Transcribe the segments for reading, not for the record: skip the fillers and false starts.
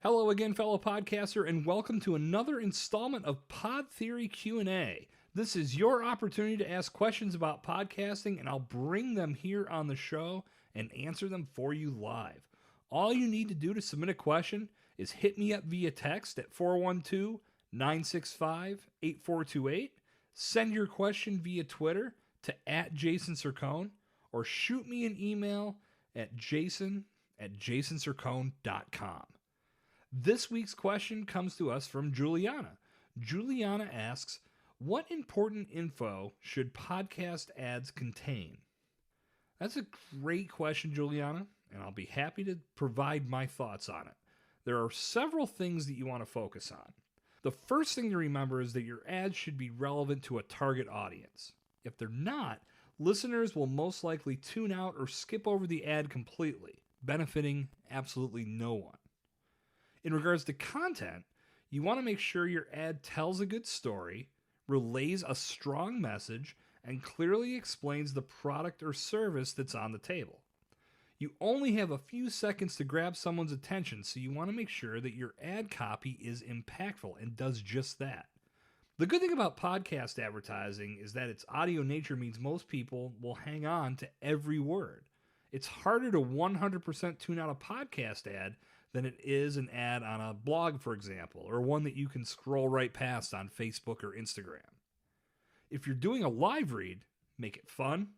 Hello again, fellow podcaster, and welcome to another installment of Pod Theory Q&A. This is your opportunity to ask questions about podcasting, and I'll bring them here on the show and answer them for you live. All you need to do to submit a question is hit me up via text at 412-965-8428, send your question via Twitter to @JasonCercone, or shoot me an email at jason@jasoncercone.com. This week's question comes to us from Julianna. Julianna asks, what important info should podcast ads contain? That's a great question, Julianna, and I'll be happy to provide my thoughts on it. There are several things that you want to focus on. The first thing to remember is that your ads should be relevant to a target audience. If they're not, listeners will most likely tune out or skip over the ad completely, benefiting absolutely no one. In regards to content, you want to make sure your ad tells a good story, relays a strong message, and clearly explains the product or service that's on the table. You only have a few seconds to grab someone's attention, so you want to make sure that your ad copy is impactful and does just that. The good thing about podcast advertising is that its audio nature means most people will hang on to every word. It's harder to 100% tune out a podcast ad than it is an ad on a blog, for example, or one that you can scroll right past on Facebook or Instagram. If you're doing a live read, make it fun,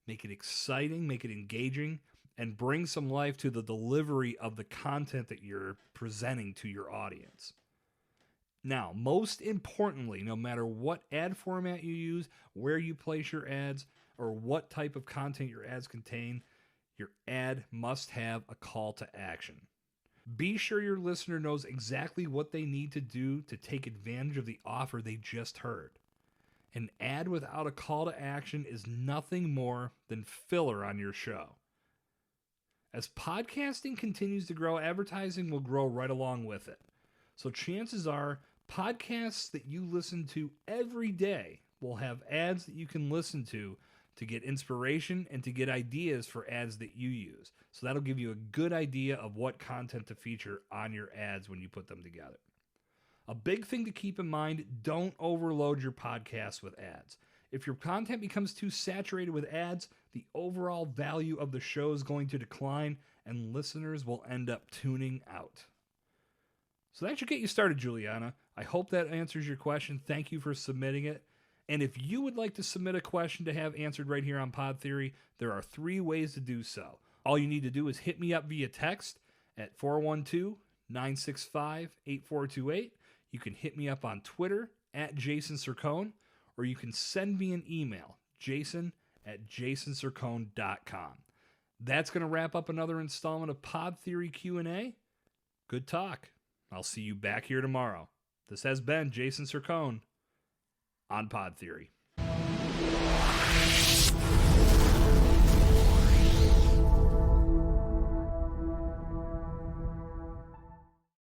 make it exciting, make it engaging, and bring some life to the delivery of the content that you're presenting to your audience. Now, most importantly, no matter what ad format you use, where you place your ads, or what type of content your ads contain, your ad must have a call to action. Be sure your listener knows exactly what they need to do to take advantage of the offer they just heard. An ad without a call to action is nothing more than filler on your show. As podcasting continues to grow, advertising will grow right along with it. So chances are, podcasts that you listen to every day will have ads that you can listen to get inspiration and to get ideas for ads that you use. So that'll give you a good idea of what content to feature on your ads when you put them together. A big thing to keep in mind, don't overload your podcast with ads. If your content becomes too saturated with ads, the overall value of the show is going to decline and listeners will end up tuning out. So that should get you started, Juliana. I hope that answers your question. Thank you for submitting it. And if you would like to submit a question to have answered right here on Pod Theory, there are 3 ways to do so. All you need to do is hit me up via text at 412-965-8428. You can hit me up on Twitter at JasonCercone, or you can send me an email, jason@jasoncercone.com. That's going to wrap up another installment of Pod Theory Q&A. Good talk. I'll see you back here tomorrow. This has been Jason Cercone on Pod Theory.